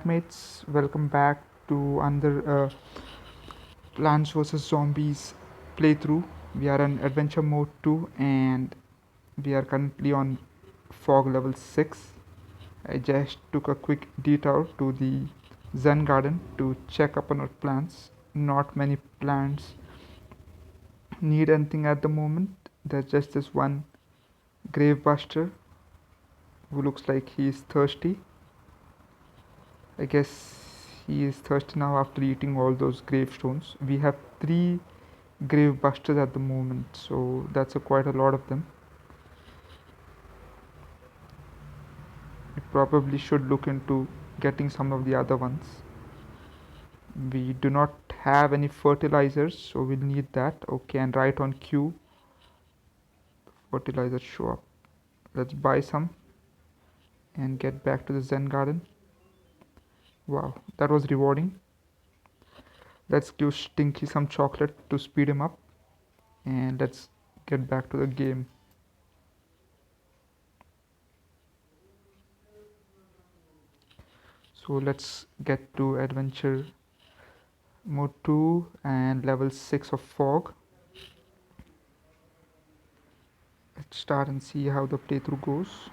Mates, welcome back to another Plants vs Zombies playthrough. We are on Adventure Mode 2 and we are currently on Fog level 6. I just took a quick detour to the Zen garden to check up on our plants. Not many plants need anything at the moment. There's just this one Gravebuster who looks like he is thirsty. I guess he is thirsty now after eating all those gravestones. We have three grave busters at the moment, so that's quite a lot of them. We probably should look into getting some of the other ones. We do not have any fertilizers, so we'll need that. Okay, and right on cue, fertilizers show up. Let's buy some and get back to the Zen garden. Wow, that was rewarding. Let's give Stinky some chocolate to speed him up, and let's get back to the game. So let's get to adventure mode 2 and level 6 of fog. Let's start and see how the playthrough goes.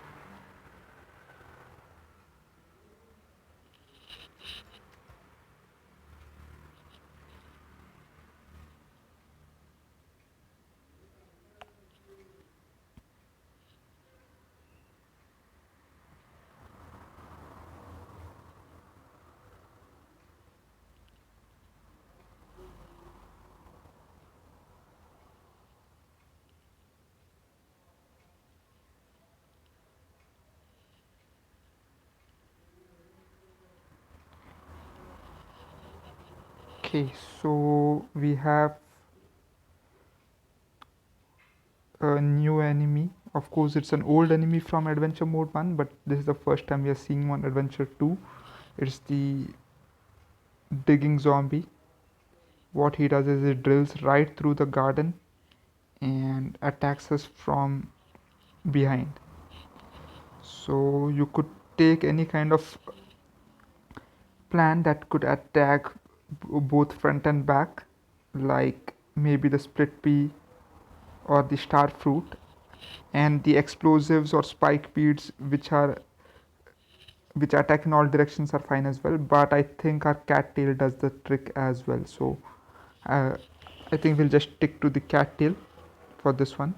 Okay, so we have a new enemy. Of course, it's an old enemy from Adventure Mode 1, but this is the first time we are seeing on Adventure 2. It's the digging zombie. What he does is he drills right through the garden and attacks us from behind. So you could take any kind of plan that could attack both front and back, like maybe the split pea or the star fruit, and the explosives or spike beads which attack in all directions are fine as well, but I think our cattail does the trick as well. So uh, I think we'll just stick to the cattail for this one.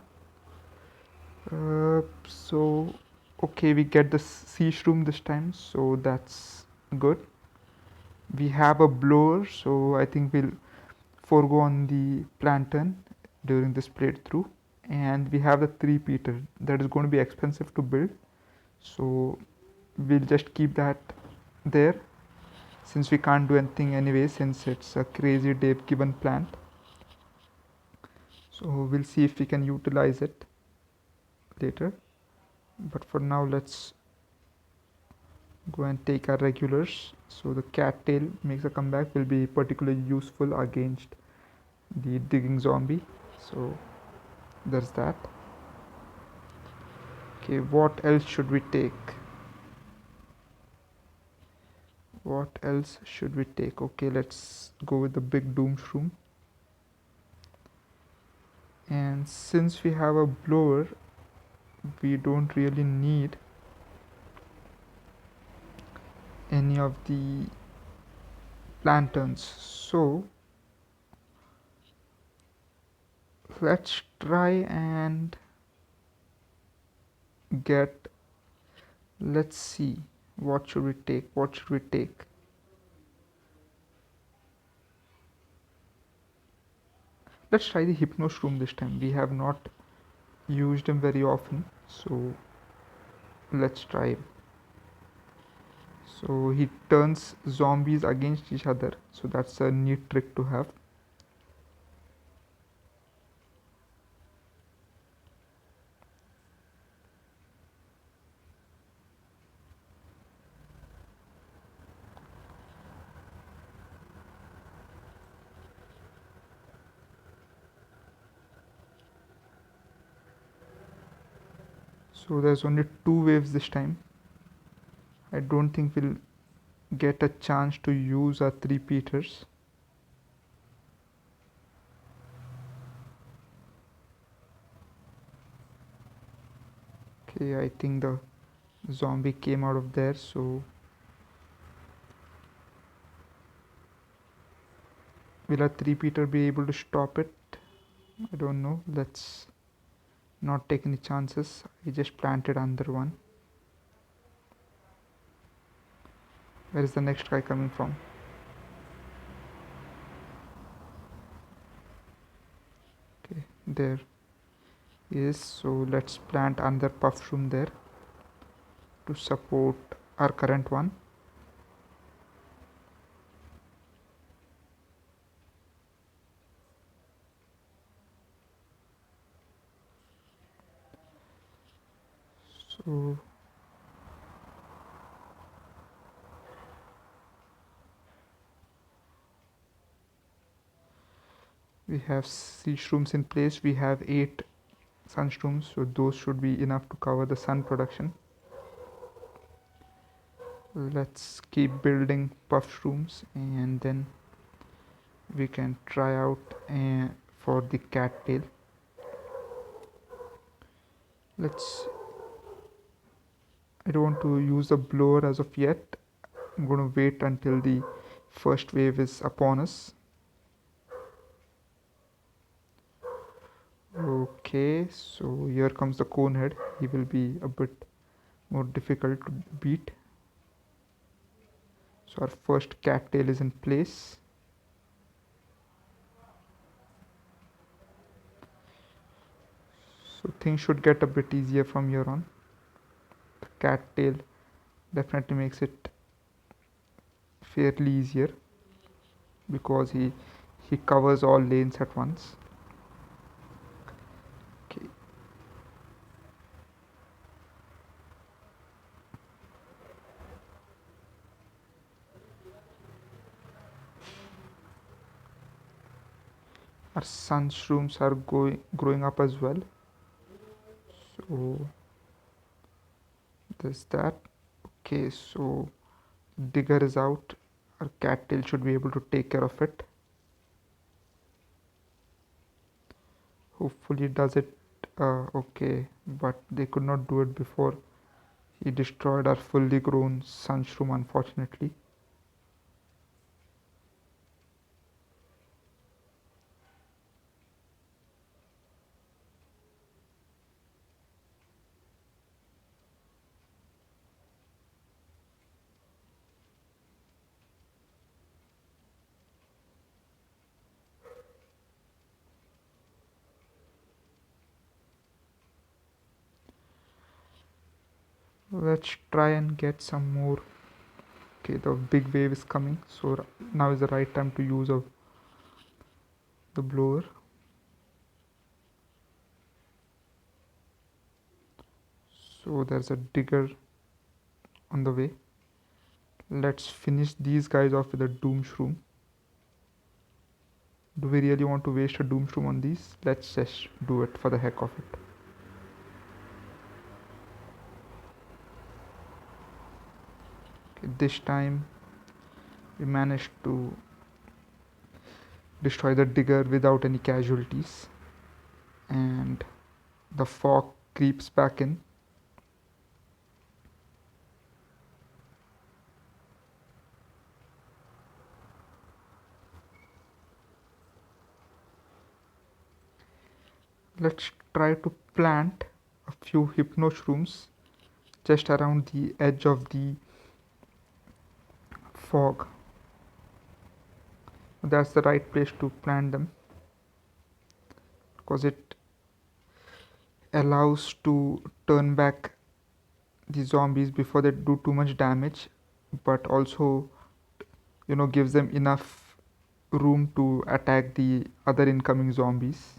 So okay, we get the sea shroom this time, so that's good. We have a blower, so I think we'll forego on the plantain during this playthrough. And we have the three peter that is going to be expensive to build, so we'll just keep that there since we can't do anything anyway, since it's a crazy Dave Gibbon plant. So we'll see if we can utilize it later, but for now let's go and take our regulars. So the cattail makes a comeback, will be particularly useful against the digging zombie, so there's that. Okay, what else should we take? What else should we take? Okay, let's go with the big doom shroom. And since we have a blower, we don't really need any of the lanterns, so let's try and get, let's see, what should we take. Let's try the hypno shroom this time. We have not used him very often, so let's try him. So he turns zombies against each other, so that's a neat trick to have. So there's only two waves this time. I don't think we'll get a chance to use our three Peters. Okay, I think the zombie came out of there, so will a three Peter be able to stop it? I don't know. Let's not take any chances. I just planted another one. Where is the next guy coming from? Okay, there is. So let's plant another puff room there to support our current one. So we have siege rooms in place. We have 8 sunstorms, so those should be enough to cover the sun production. Let's keep building puff rooms, and then we can try out for the cattail. Let's I don't want to use a blower as of yet. I'm going to wait until the first wave is upon us. Okay, so here comes the conehead. He will be a bit more difficult to beat. So our first cattail is in place. So things should get a bit easier from here on. The cattail definitely makes it fairly easier because he covers all lanes at once. Okay. Our sunshrooms are growing up as well. So there's that. Okay, so digger is out. Our cattail should be able to take care of it. Hopefully it does it. Okay, but they could not do it before he destroyed our fully grown sunshroom, unfortunately. Let's try and get some more. Okay, the big wave is coming, so now is the right time to use the blower. So there's a digger on the way. Let's finish these guys off with a doom shroom. Do we really want to waste a doom shroom on these? Let's just do it for the heck of it. Okay, this time we managed to destroy the digger without any casualties, and the fog creeps back in. Let's try to plant a few hypno shrooms just around the edge of the fog. That's the right place to plant them because it allows to turn back the zombies before they do too much damage, but also gives them enough room to attack the other incoming zombies.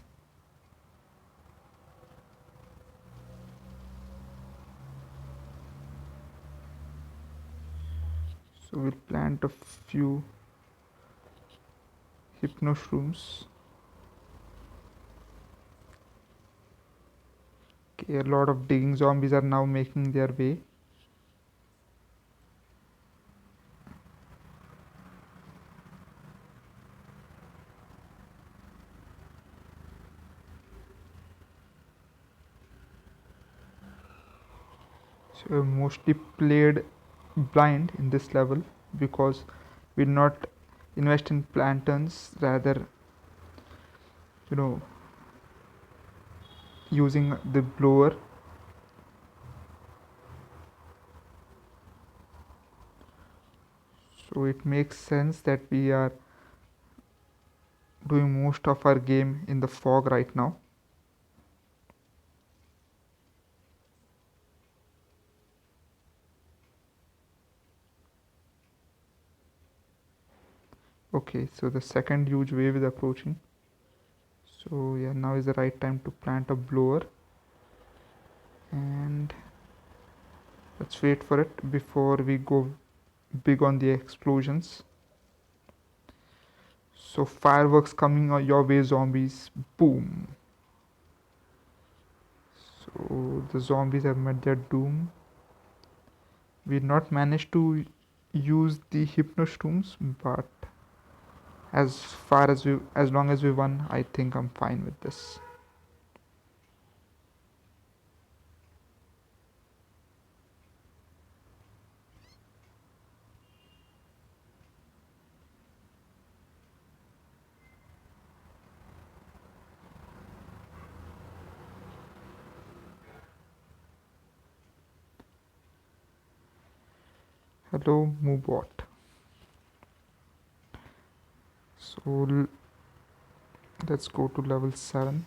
So we'll plant a few hypno shrooms. Okay, a lot of digging zombies are now making their way. So mostly played blind in this level because we did not invest in plantains, rather, you know, using the blower. So it makes sense that we are doing most of our game in the fog right now. Okay, so the second huge wave is approaching. So yeah, now is the right time to plant a blower, and let's wait for it before we go big on the explosions. So fireworks coming on your way, zombies. Boom. So the zombies have met their doom. We did not manage to use the hypnoshrooms, but as long as we won, I think I'm fine with this. Hello, Moobot. So let's go to level 7.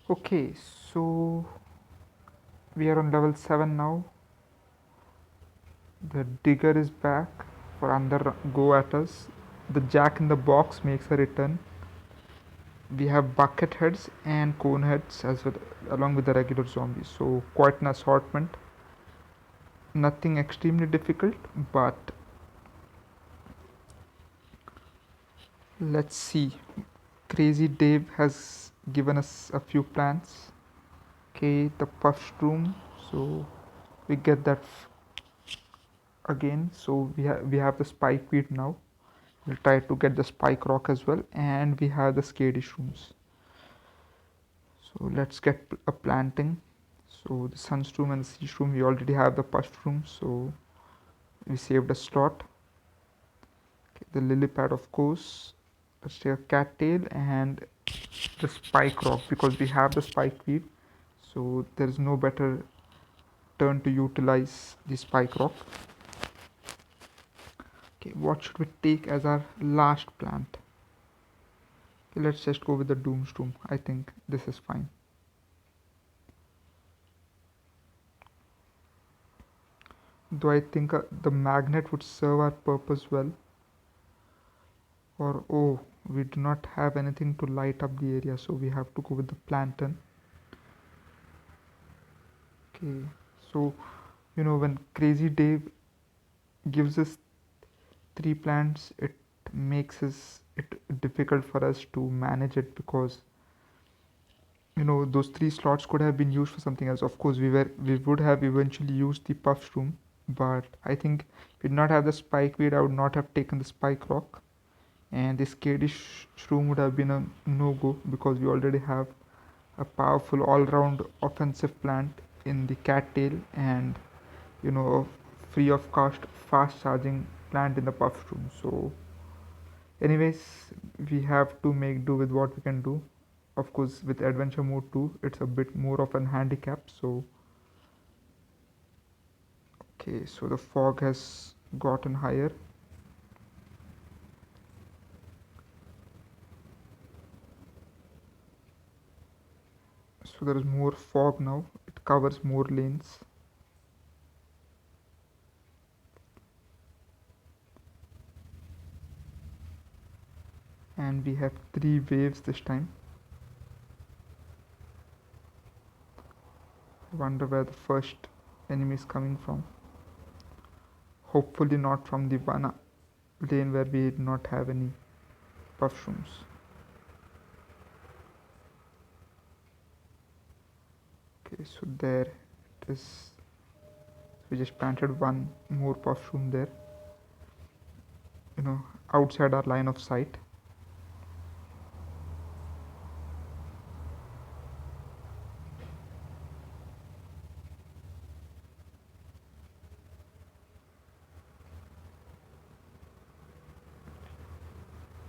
Okay, so we are on level 7 now. The digger is back for another go at us. The jack in the box makes a return. We have bucket heads and cone heads as well, along with the regular zombies. So quite an assortment. Nothing extremely difficult, but let's see. Crazy Dave has given us a few plans. Okay, the puff room. So we get that again. So we have the spike weed now. We'll try to get the spike rock as well, and we have the scary shrooms. So let's get a planting. So the sunstone and the sea shroom, we already have the push room, so we saved a slot. Okay, the lily pad, of course. Let's take a cattail and the spike rock because we have the spike weed. So there is no better turn to utilize the spike rock. Okay, what should we take as our last plant? Okay, let's just go with the doomstorm. I think this is fine. Though I think the magnet would serve our purpose well. Or oh, we do not have anything to light up the area, so we have to go with the plantain. Okay, so when Crazy Dave gives us 3 plants, it makes it difficult for us to manage it because those 3 slots could have been used for something else. Of course, we would have eventually used the puff room, but I think if we did not have the spike weed, I would not have taken the spike rock, and this Kadish shroom would have been a no-go because we already have a powerful all-round offensive plant in the cattail and a free of cost fast charging plant in the puff room. So anyways, we have to make do with what we can do. Of course, with adventure mode 2 it's a bit more of an handicap. So okay, so the fog has gotten higher. So there is more fog now, it covers more lanes. And we have 3 waves this time. I wonder where the first enemy is coming from. Hopefully not from the one lane where we did not have any mushrooms. Okay, so there it is. We just planted one more mushroom there. you know, outside our line of sight.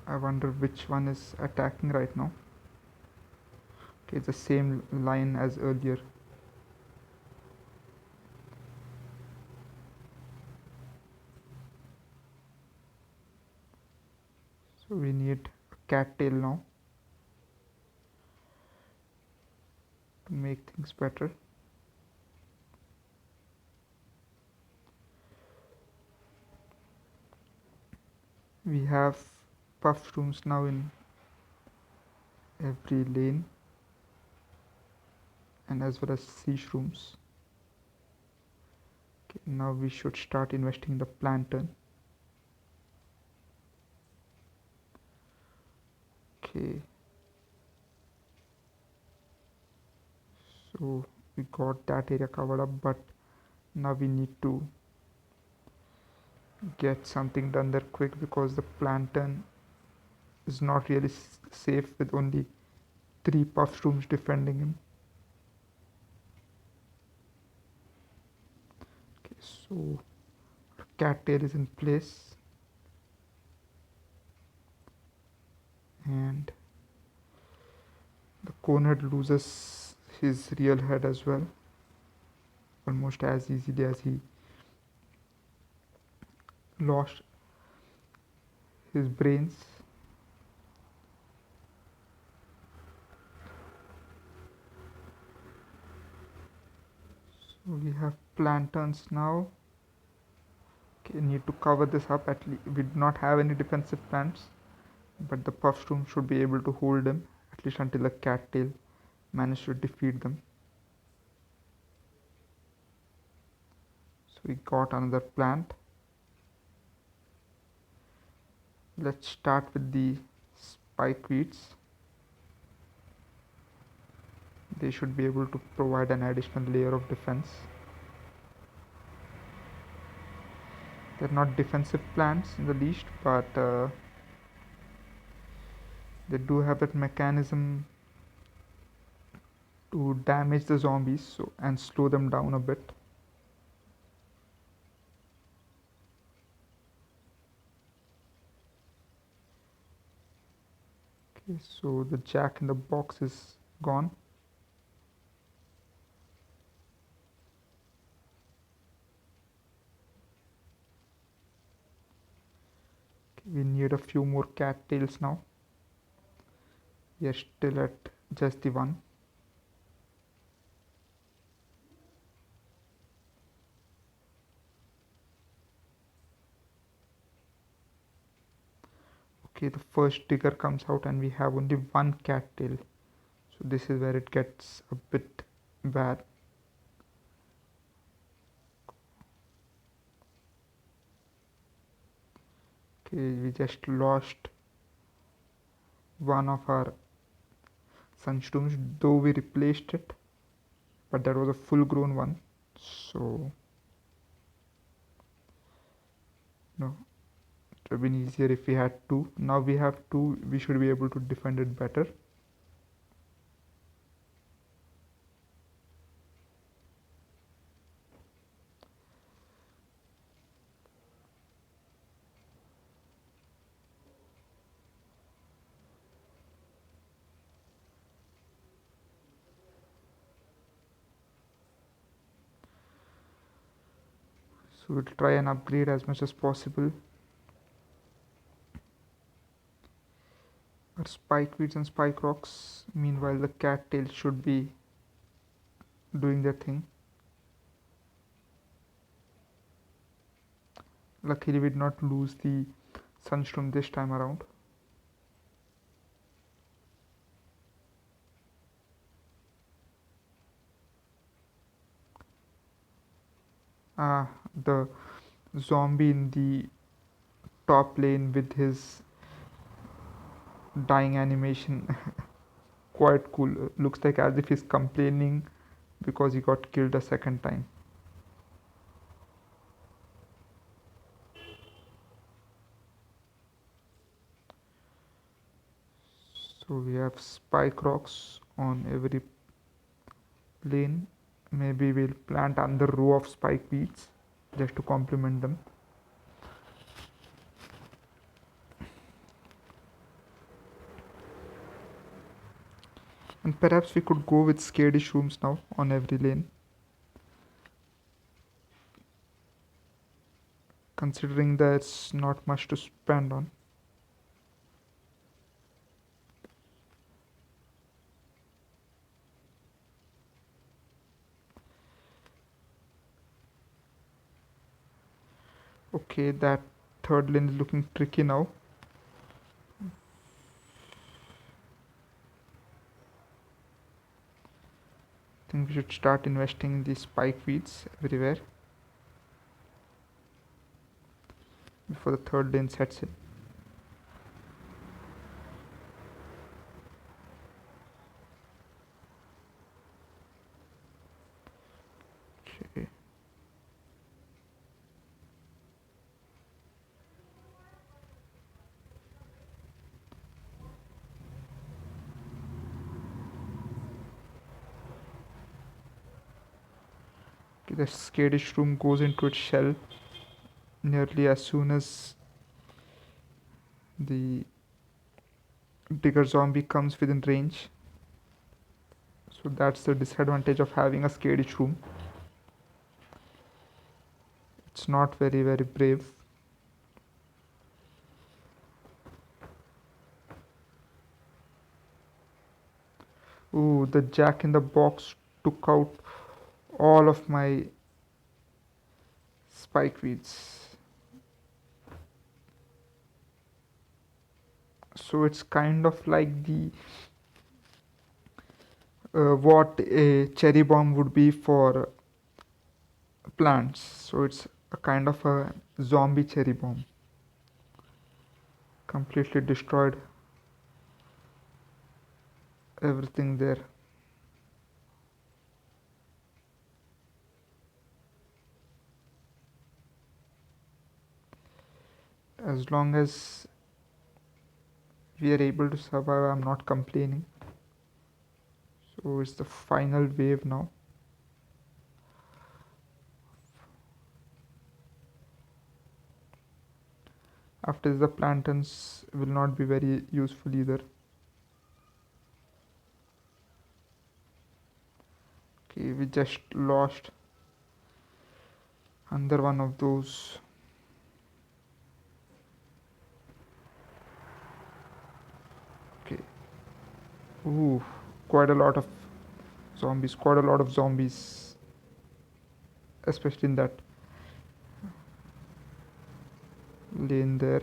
I wonder which one is attacking right now. Okay, it's the same line as earlier. So we need a cattail now to make things better. We have puff rooms now in every lane, and as well as siege rooms. Okay, now we should start investing in the plantain. Okay, so we got that area covered up, but now we need to get something done there quick, because the plantain is not really safe with only 3 puff rooms defending him. Okay, so cattail is in place, and the conehead loses his real head as well, almost as easily as he lost his brains. So we have plantains now. Okay, need to cover this up. At least we do not have any defensive plants, but the puffstorm should be able to hold them at least until the cattail manage to defeat them. So we got another plant. Let's start with the spikeweeds. They should be able to provide an additional layer of defense. They're not defensive plants in the least, but they do have that mechanism to damage the zombies and slow them down a bit. Okay, so the jack in the box is gone. Okay, we need a few more cattails now. We are still at just the one. Okay, the first digger comes out and we have only one cattail. So this is where it gets a bit bad. Okay, we just lost one of our sunstorms, though we replaced it, but that was a full grown one. So no, it would have been easier if we had two. Now we have two, we should be able to defend it better. So we'll try and upgrade as much as possible our spikeweeds and spike rocks. Meanwhile, the cattail should be doing their thing. Luckily, we did not lose the sunstorm this time around. The zombie in the top lane with his dying animation quite cool. Looks like as if he's complaining because he got killed a second time. So we have spike rocks on every lane. Maybe we'll plant another row of spike weeds just to complement them. And perhaps we could go with skadish rooms now on every lane, considering there's not much to spend on. Okay, that third lane is looking tricky now. I think we should start investing in these spike weeds everywhere before the third lane sets in. Okay. Okay, the skadish room goes into its shell nearly as soon as the digger zombie comes within range. So that's the disadvantage of having a skadish room. It's not very brave. Ooh, the jack in the box took out all of my spike weeds. So it's kind of like the what a cherry bomb would be for plants. So it's a kind of a zombie cherry bomb. Completely destroyed everything there. As long as we are able to survive, I'm not complaining. So it's the final wave now. After this, the plantains will not be very useful either. Okay, we just lost another one of those. Okay. Ooh, quite a lot of zombies. Quite a lot of zombies, especially in that lane there.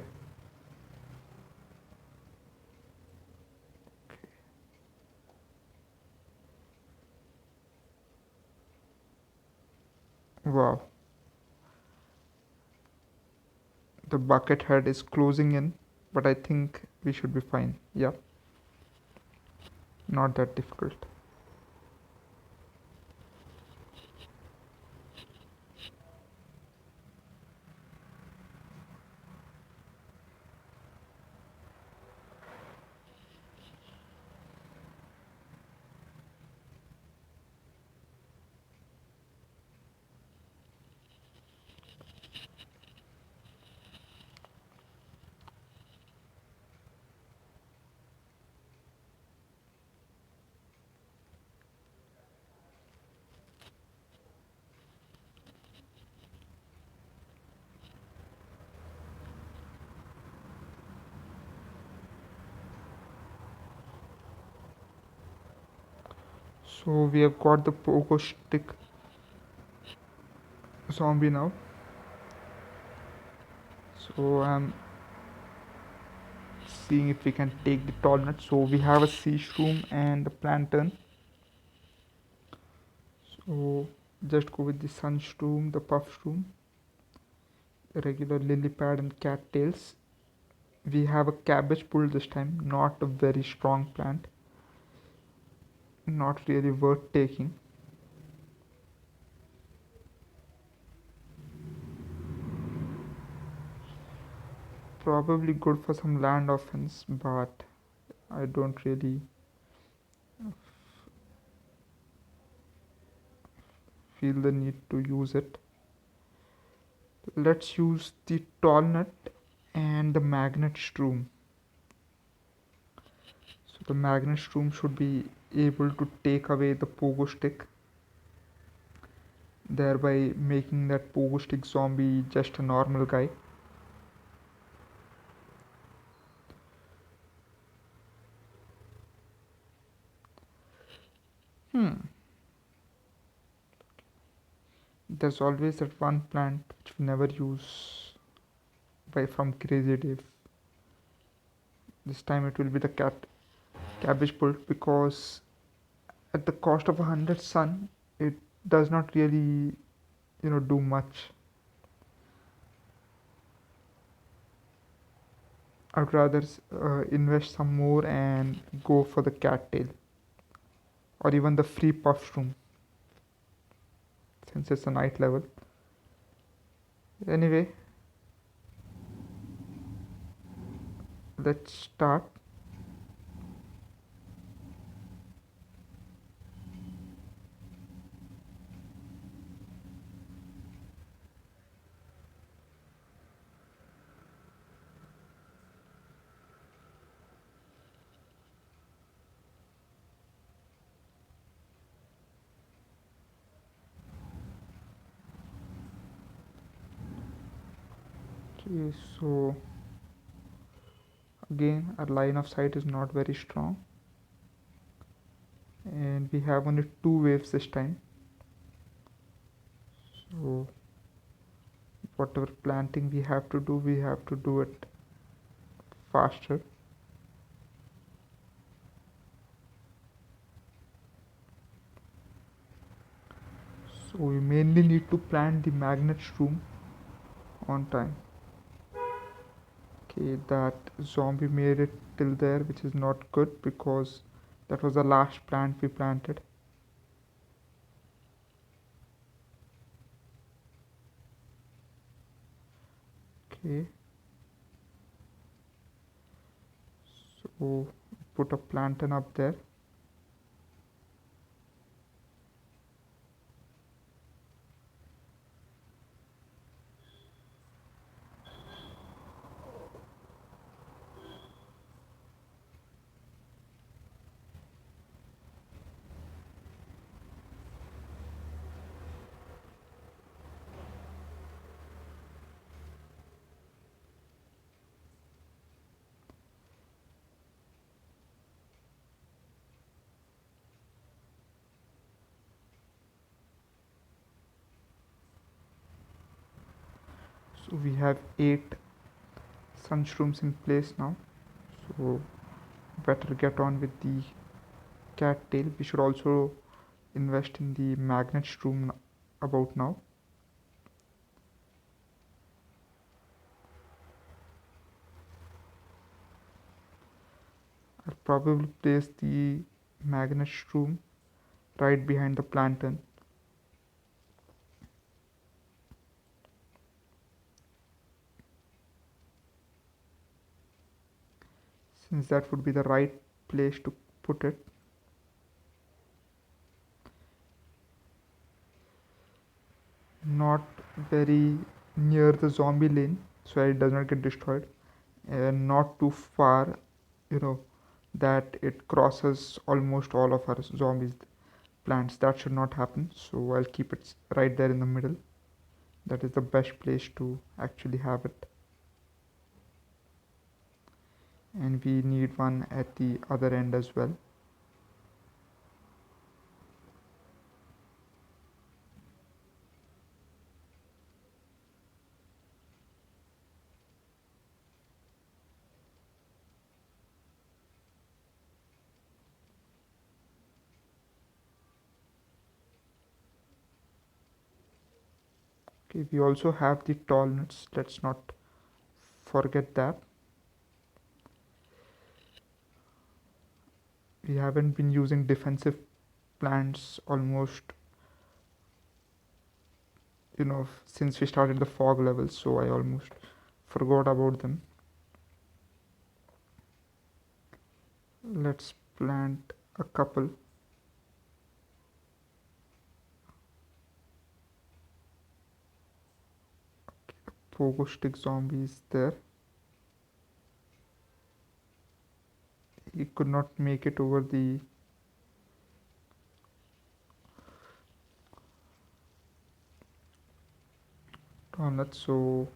Wow. The bucket head is closing in, but I think we should be fine. Yeah, not that difficult. So we have got the pogo stick zombie now. So I'm seeing if we can take the tall nut. So we have a sea shroom and a plantain. So just go with the sun shroom, the puff shroom, regular lily pad and cattails. We have a cabbage pull this time, not a very strong plant, not really worth taking. Probably good for some land offense, but I don't really feel the need to use it. Let's use the tall nut and the magnet shroom. So the magnet shroom should be able to take away the pogo stick, thereby making that pogo stick zombie just a normal guy. Hmm. There's always that one plant which we never use by from Crazy Dave. This time it will be the cabbage pult, because at the cost of 100 sun, it does not really, do much. I'd rather invest some more and go for the cattail or even the free puff room, since it's a night level. Anyway, let's start. Okay, so again, our line of sight is not very strong, and we have only two waves this time. So whatever planting we have to do it faster. So we mainly need to plant the magnet shroom on time. Okay, that zombie made it till there, which is not good because that was the last plant we planted. Okay, so put a plantain up there. So we have 8 sunshrooms in place now. So better get on with the cattail. We should also invest in the magnet shroom about now. I'll probably place the magnet shroom right behind the plantain, since that would be the right place to put it. Not very near the zombie lane so it does not get destroyed, and not too far, you know that it crosses almost all of our zombies plants. That should not happen, so I'll keep it right there in the middle. That is the best place to actually have it, and we need one at the other end as well. Okay, we also have the tall nuts, let's not forget that. We haven't been using defensive plants almost, since we started the fog level, so I almost forgot about them. Let's plant a couple. Pogo stick zombies there. He could not make it over the toilet, so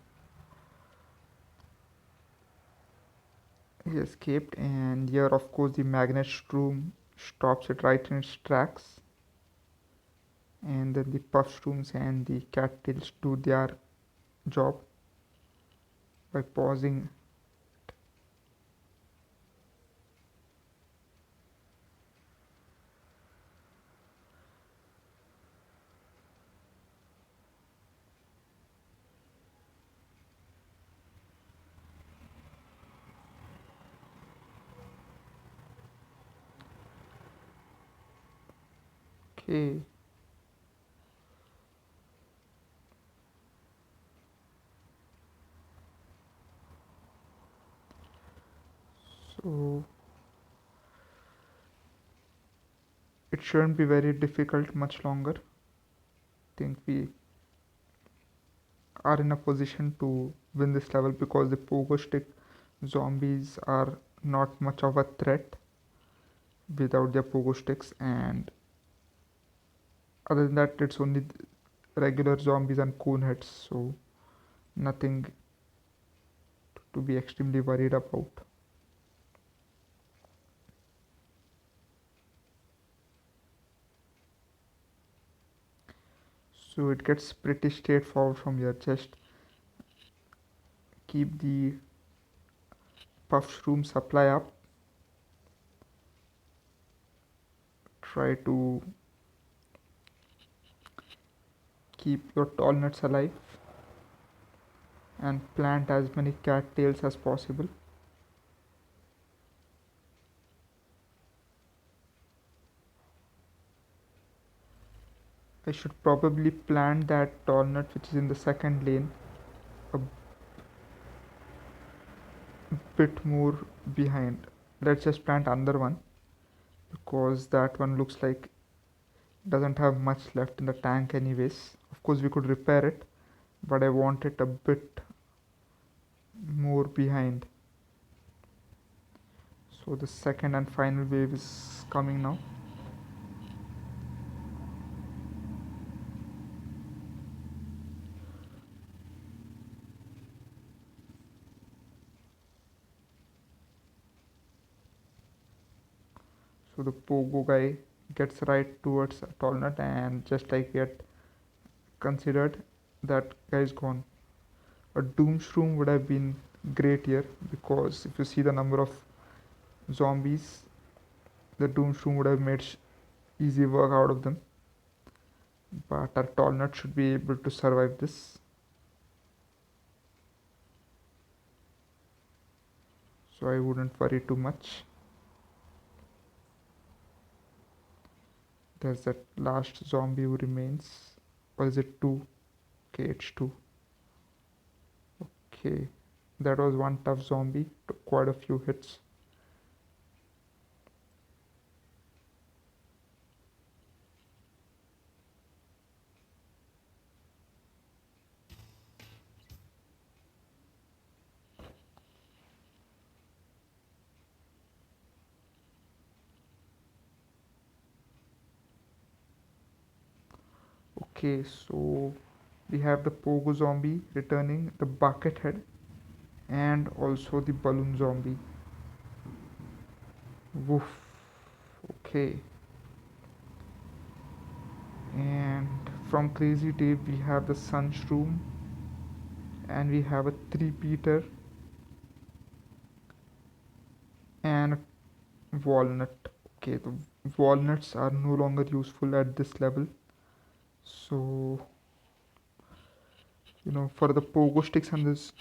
he escaped. And here, of course, the magnet shroom stops it right in its tracks. And then the puff shrooms and the cattails do their job by pausing. Okay, so it shouldn't be very difficult much longer. I think we are in a position to win this level because the pogo stick zombies are not much of a threat without their pogo sticks, and other than that it's only regular zombies and cone heads, so nothing to be extremely worried about. So it gets pretty straightforward from here. Just keep the puff shroom supply up, try to keep your tall nuts alive, and plant as many cattails as possible. I should probably plant that tall nut which is in the second lane a bit more behind. Let's just plant another one because that one looks like doesn't have much left in the tank anyways. Of course we could repair it, but I want it a bit more behind. So the second and final wave is coming now. So the pogo guy gets right towards Tallnut, and just like we had considered, that guy is gone. A doom shroom would have been great here because if you see the number of zombies, the doom shroom would have made easy work out of them. But our Tallnut should be able to survive this. So I wouldn't worry too much. There's that last zombie who remains. Or is it two? Okay, it's two. Okay, that was one tough zombie. Took quite a few hits. Okay, so we have the pogo zombie returning, the bucket head, and also the balloon zombie. Woof. Okay. And from Crazy Dave we have the Sun Shroom, and we have a three-peater and a walnut. Okay, the walnuts are no longer useful at this level. So, for the pogo sticks and this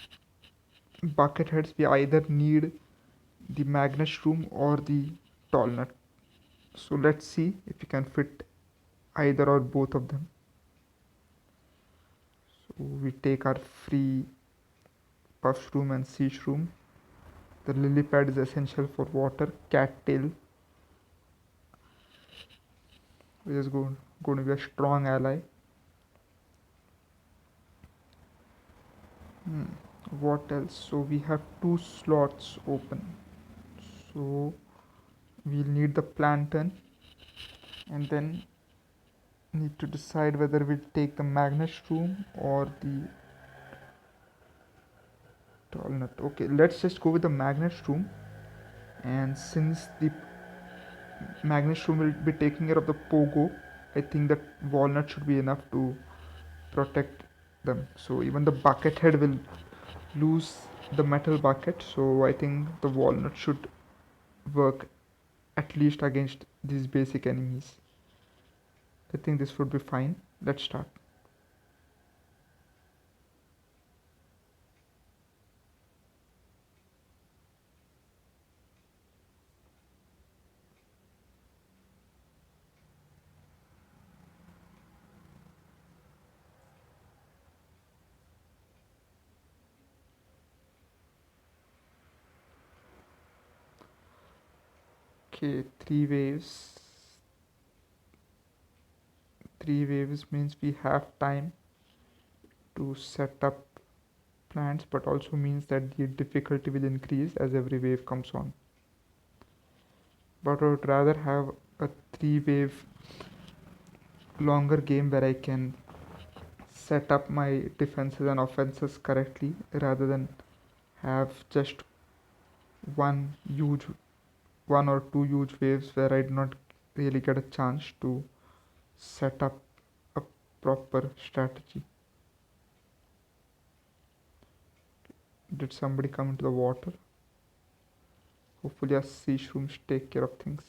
bucket heads, we either need the magnet shroom or the tall nut. So let's see if we can fit either or both of them. So we take our free puff shroom and sea shroom, The lily pad is essential for water. Cattail, which is going to be a strong ally. Hmm. What else? So we have two slots open. So we'll need the plantain, and then need to decide whether we'll take the magnet shroom or the walnut. Okay, let's just go with the magnet shroom. And since the magnet shroom will be taking care of the pogo, I think that walnut should be enough to protect them. So even the bucket head will lose the metal bucket, so I think the walnut should work at least against these basic enemies. I think this would be fine. Let's start. Okay, three waves means we have time to set up plants, but also means that the difficulty will increase as every wave comes on. But I would rather have a three wave longer game where I can set up my defenses and offenses correctly rather than have just one huge one or two huge waves where I do not really get a chance to set up a proper strategy. Did somebody come into the water? Hopefully our sea shrooms take care of things.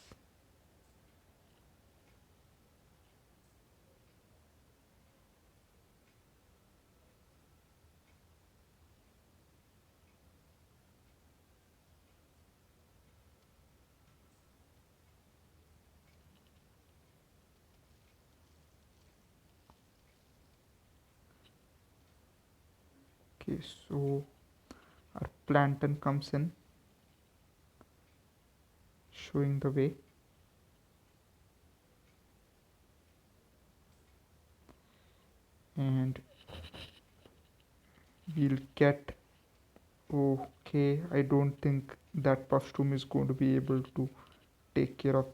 Okay, so our plantain comes in, showing the way. And we'll get, okay, I don't think that Puffstroom is going to be able to take care of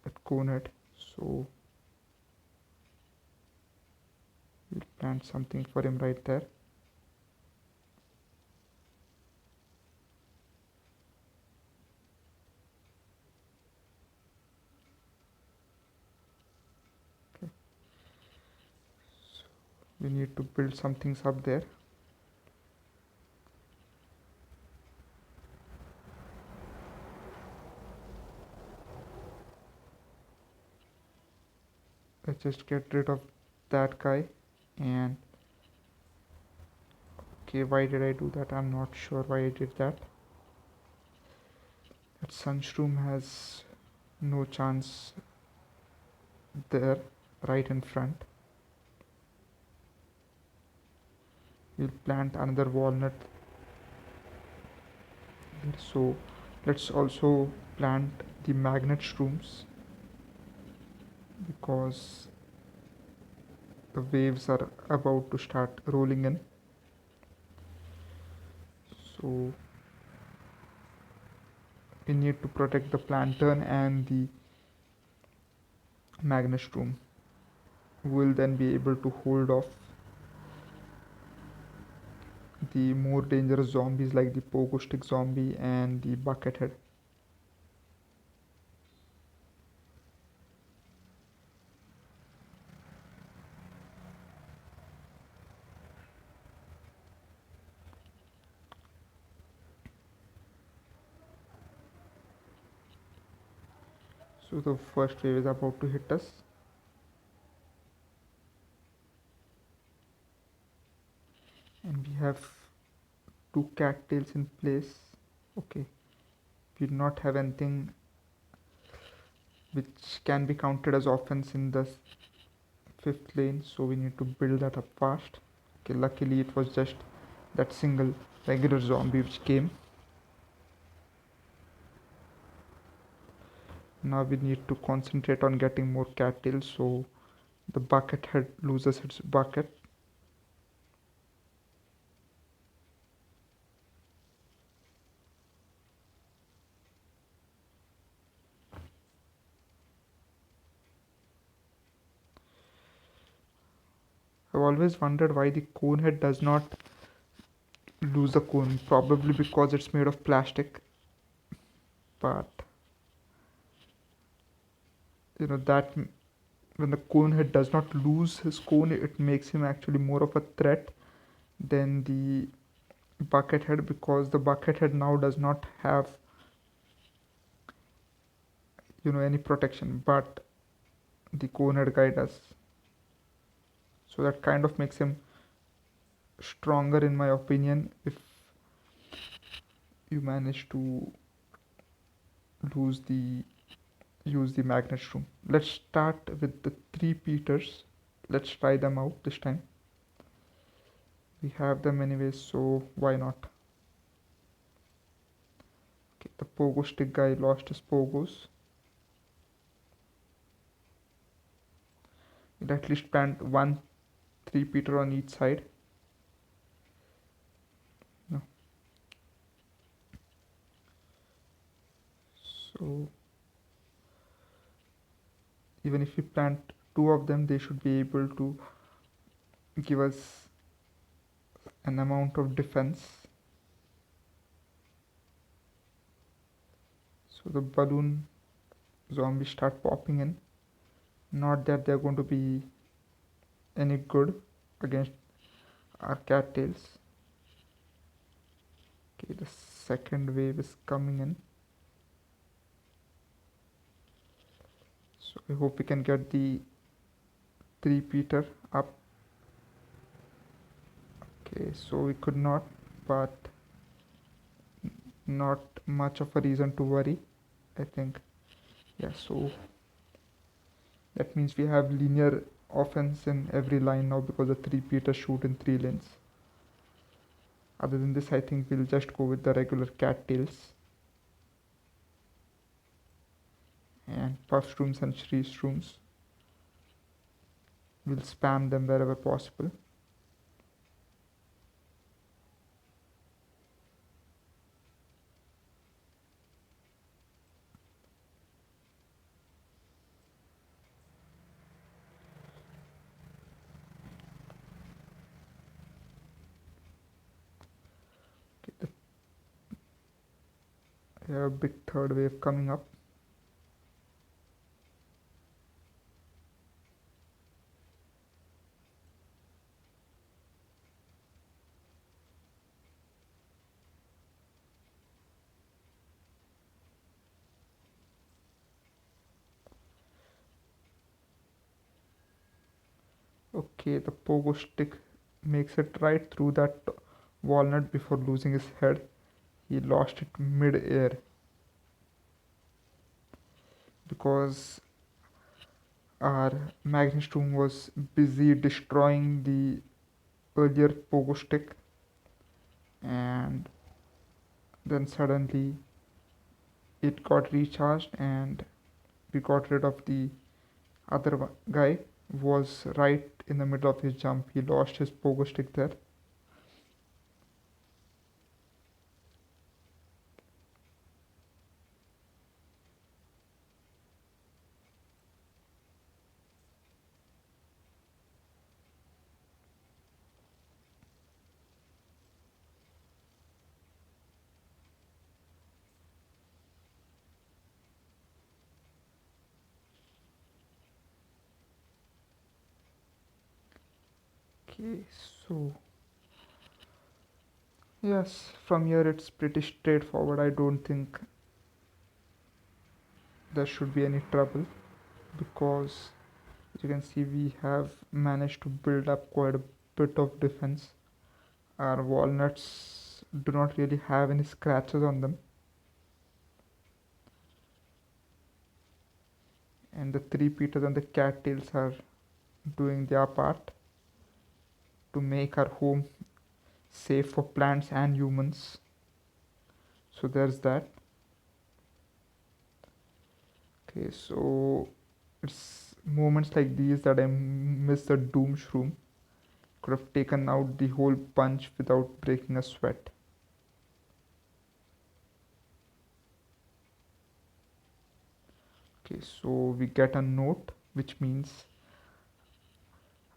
that conehead, so we'll plant something for him right there. Okay, so we need to build some things up there. Let's just get rid of that guy. And okay, why did I do that? I'm not sure why I did that. That Sunshroom has no chance there, right in front. We'll plant another walnut here. So let's also plant the magnet shrooms because the waves are about to start rolling in. So we need to protect the plantain and the magnet shroom. Will then be able to hold off the more dangerous zombies like the pogo stick zombie and the bucket head. So the first wave is about to hit us. And we have two cattails in place. Okay, we do not have anything which can be counted as offense in the fifth lane, so we need to build that up fast. Okay, luckily it was just that single regular zombie which came. Now we need to concentrate on getting more cattails so the bucket head loses its bucket. I've always wondered why the cone head does not lose the cone. Probably because it's made of plastic. But that when the cone head does not lose his cone, it makes him actually more of a threat than the bucket head, because the bucket head now does not have any protection, but the cone head guy does. So that kind of makes him stronger in my opinion if you manage to lose the use the magnet shroom. Let's start with the three Peters. Let's try them out this time. We have them anyway, so why not? Okay, the pogo stick guy lost his pogos. We'll at least plant one three Peter on each side. No. So even if we plant two of them, they should be able to give us an amount of defense. So the balloon zombies start popping in. Not that they're going to be any good against our cattails. Okay, the second wave is coming in. So I hope we can get the three Peter up. Okay, so we could not, but not much of a reason to worry, I think. Yeah, so that means we have linear offense in every line now because the three Peter shoot in three lanes. Other than this, I think we'll just go with the regular cattails and puff shrooms and shri shrooms. We'll spam them wherever possible. Okay, we have a big third wave coming up. Okay, the pogo stick makes it right through that walnut before losing his head. He lost it mid-air because our Magnistrum was busy destroying the earlier pogo stick, and then suddenly it got recharged and we got rid of the other guy who was right in the middle of his jump. He lost his pogo stick there. Okay, so yes, from here it's pretty straightforward. I don't think there should be any trouble because as you can see we have managed to build up quite a bit of defense. Our walnuts do not really have any scratches on them, and the three Peters and the cattails are doing their part to make our home safe for plants and humans. So there's that. Okay, so it's moments like these that I miss the doom shroom. Could have taken out the whole punch without breaking a sweat. Okay, so we get a note, which means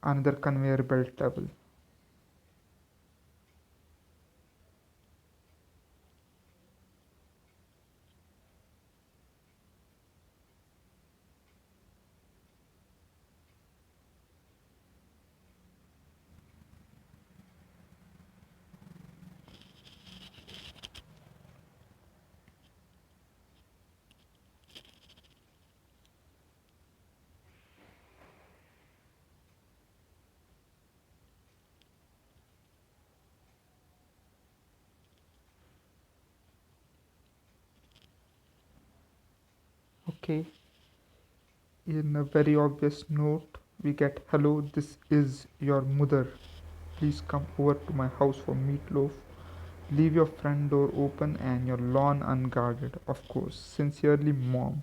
another conveyor belt level. Okay, in a very obvious note, we get hello, this is your mother. Please come over to my house for meatloaf. Leave your front door open and your lawn unguarded. Of course, sincerely, mom.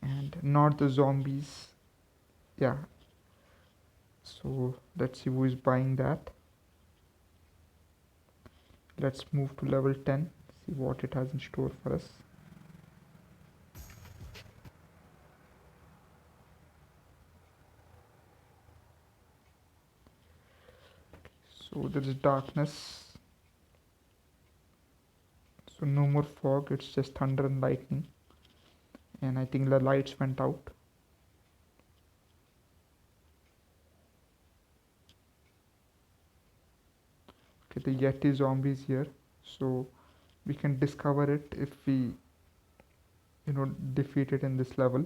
And not the zombies. Yeah, so let's see who is buying that. Let's move to level 10, see what it has in store for us. So there is darkness, so no more fog, it's just thunder and lightning. And I think the lights went out. Okay, the Yeti zombie is here, so we can discover it if we defeat it in this level.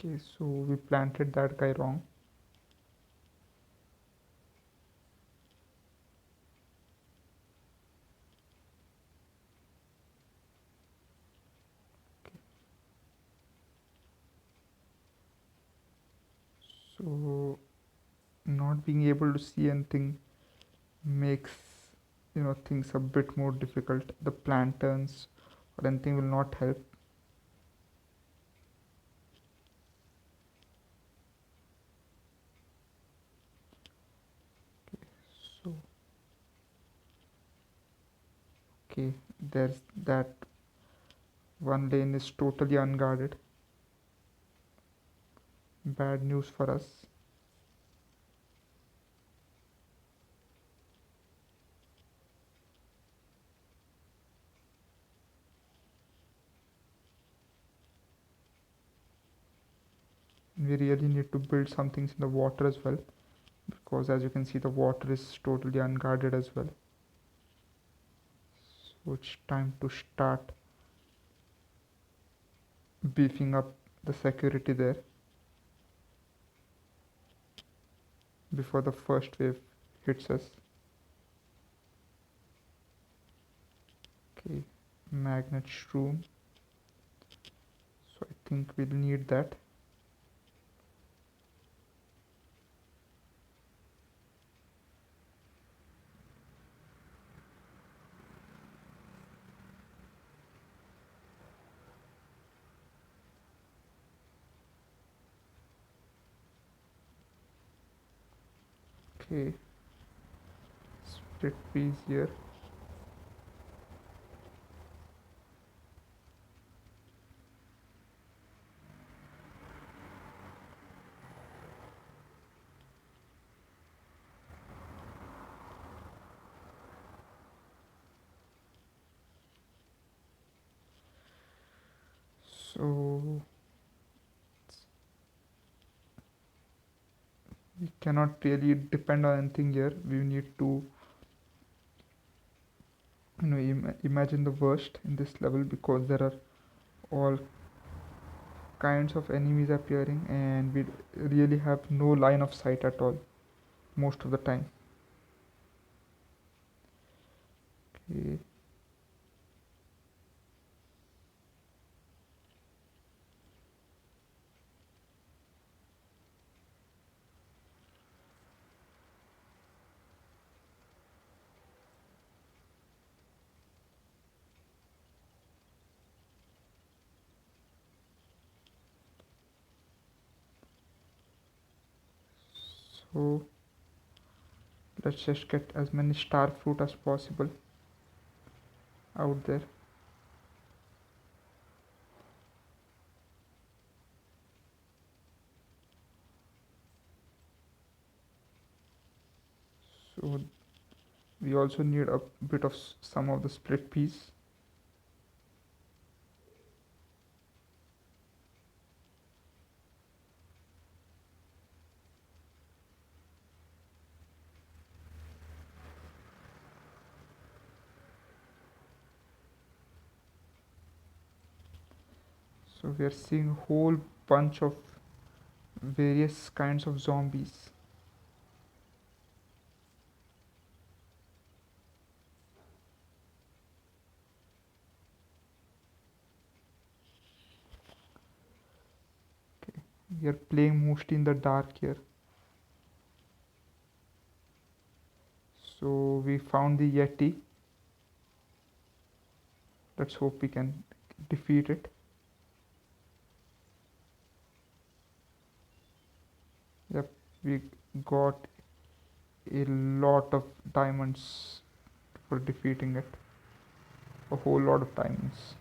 Okay, so we planted that guy wrong. So not being able to see anything makes things a bit more difficult. The plantains or anything will not help. So okay, there's that one lane is totally unguarded. Bad news for us. We really need to build some things in the water as well, because as you can see the water is totally unguarded as well. So it's time to start beefing up the security there before the first wave hits us. Okay, magnet shroom, so I think we'll need that. Okay, split piece here. So we cannot really depend on anything here. We need to imagine the worst in this level, because there are all kinds of enemies appearing, and we really have no line of sight at all most of the time. Okay. So let's just get as many star fruit as possible out there. So we also need a bit of some of the split peas. So we are seeing a whole bunch of various kinds of zombies. We are playing mostly in the dark here. So we found the Yeti. Let's hope we can defeat it. Yep, we got a lot of diamonds for defeating it. A whole lot of diamonds.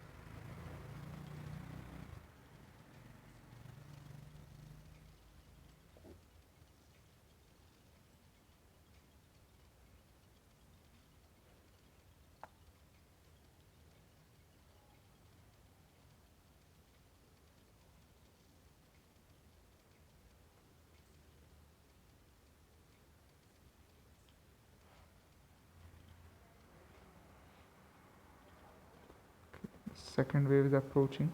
Second wave is approaching.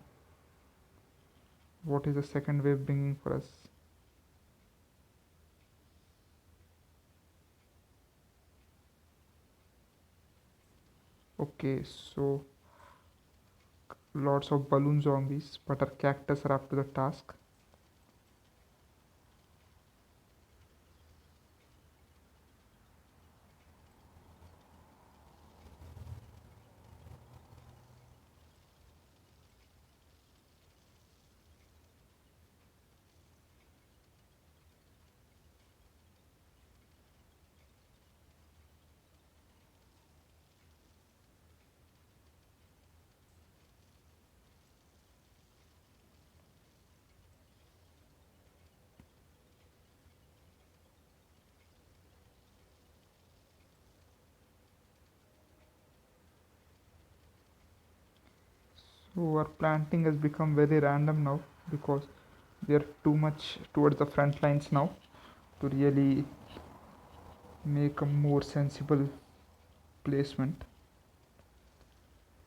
What is the second wave bringing for us? Okay, so lots of balloon zombies, but our cactus are up to the task. So our planting has become very random now because we are too much towards the front lines now to really make a more sensible placement.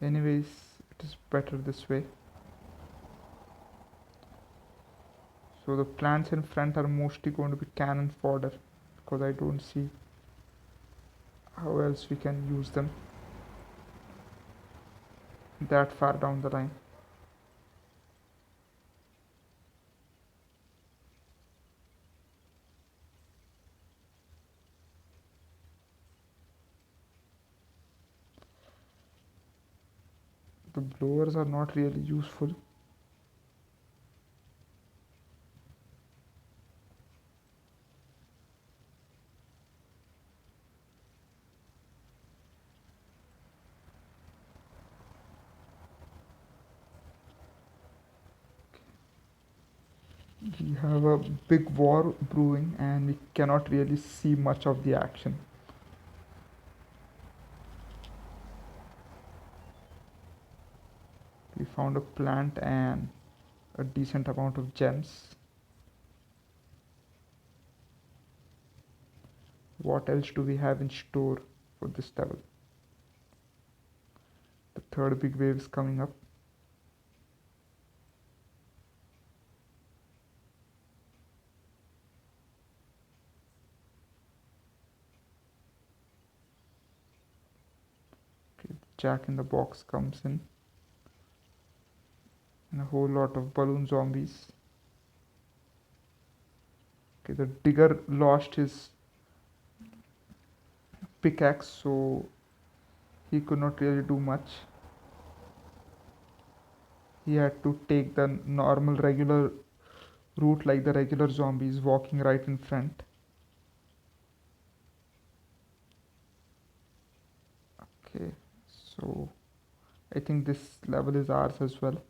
Anyways, it is better this way. So the plants in front are mostly going to be cannon fodder because I don't see how else we can use them that far down the line. The blowers are not really useful. We have a big war brewing and we cannot really see much of the action. We found a plant and a decent amount of gems. What else do we have in store for this level? The third big wave is coming up. Jack in the Box comes in, and a whole lot of balloon zombies. Okay, the digger lost his pickaxe, so he could not really do much. He had to take the normal, regular route like the regular zombies, walking right in front. Okay, so I think this level is ours as well.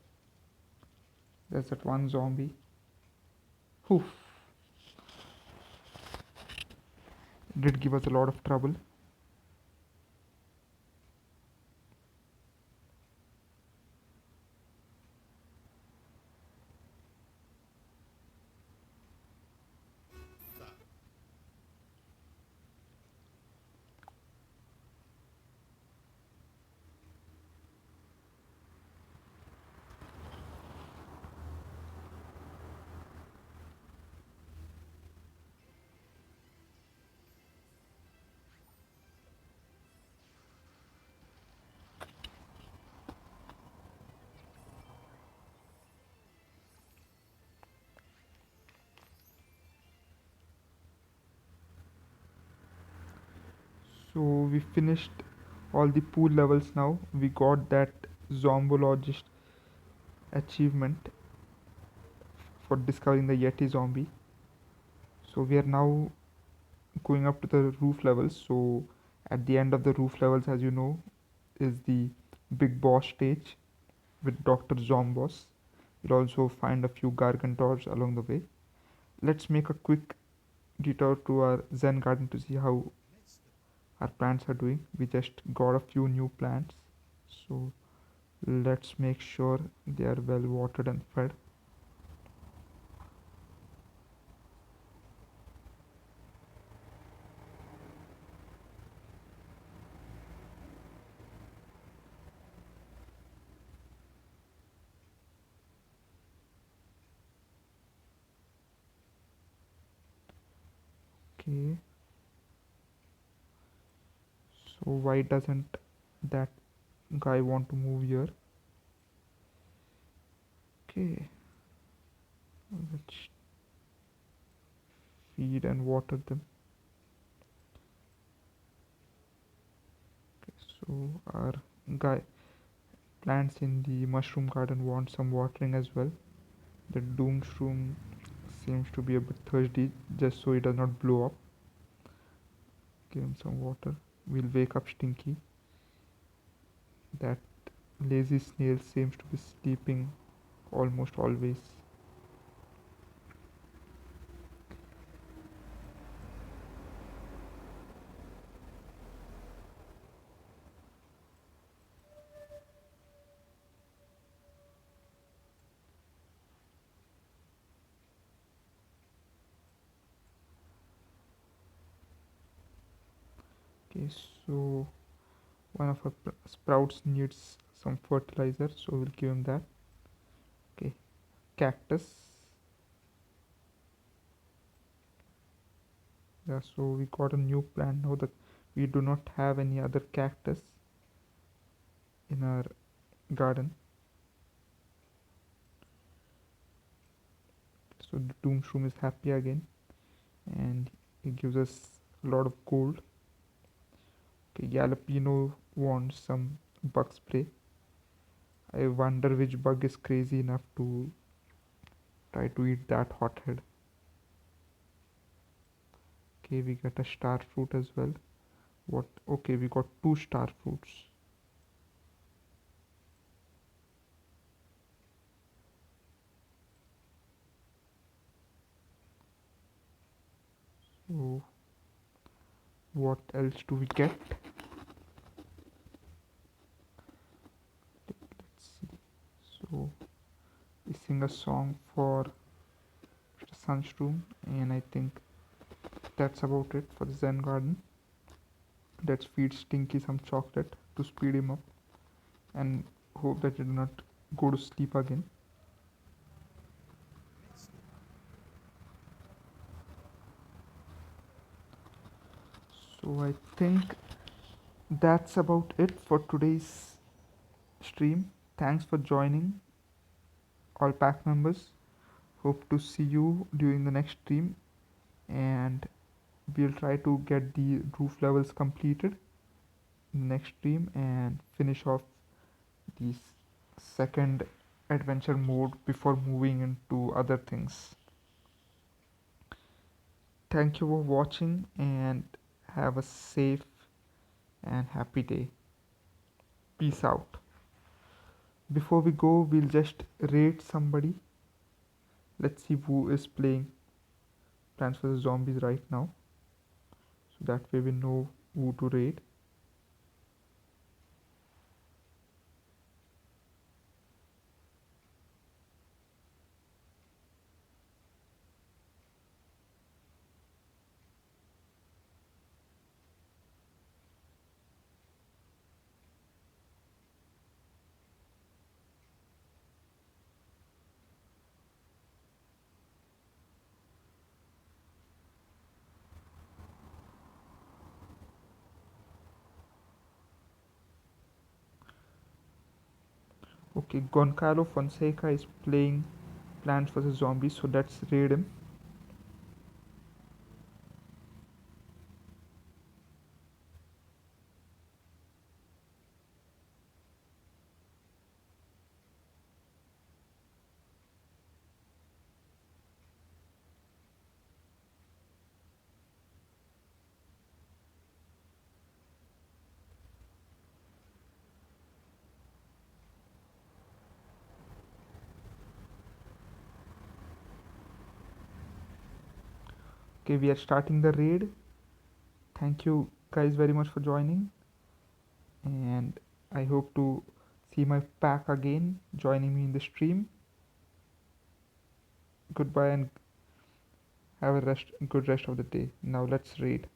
There's that one zombie. Oof, did give us a lot of trouble. So we finished all the pool levels now. We got that zombologist achievement for discovering the Yeti zombie. So we are now going up to the roof levels. So at the end of the roof levels, as you know, is the big boss stage with Dr. Zombos. You'll also find a few Gargantors along the way. Let's make a quick detour to our Zen garden to see how our plants are doing. We just got a few new plants, so let's make sure they are well watered and fed. Okay, so why doesn't that guy want to move here? Okay, let's feed and water them. Okay, so our guy plants in the mushroom garden want some watering as well. The doomshroom seems to be a bit thirsty, just so he does not blow up. Give him some water. We'll wake up Stinky. That lazy snail seems to be sleeping almost always. Okay, so one of our sprouts needs some fertilizer, so we'll give him that. Okay, cactus. Yeah, so we got a new plant now that we do not have any other cactus in our garden. So the doomshroom is happy again, and it gives us a lot of gold. Okay, Jalapeno wants some bug spray. I wonder which bug is crazy enough to try to eat that hothead. Okay, we get a star fruit as well. What? Okay, we got two star fruits. So, what else do we get? Let's see. So, we sing a song for Mr. Sunstroom, and I think that's about it for the Zen garden. Let's feed Stinky some chocolate to speed him up and hope that he did not go to sleep again. So I think That's about it for today's stream. Thanks for joining, all pack members. Hope to see you during the next stream, and we'll try to get the roof levels completed in the next stream and finish off the second adventure mode before moving into other things. Thank you for watching and have a safe and happy day. Peace out. Before we go, we'll just rate somebody. Let's see who is playing Plants vs Zombies right now, so that way we know who to rate. Okay, Goncalo Fonseca is playing Plants vs Zombies, so let's raid him. Okay, we are starting the raid. Thank you guys very much for joining, and I hope to see my pack again joining me in the stream. Goodbye and have a good rest of the day. Now let's raid.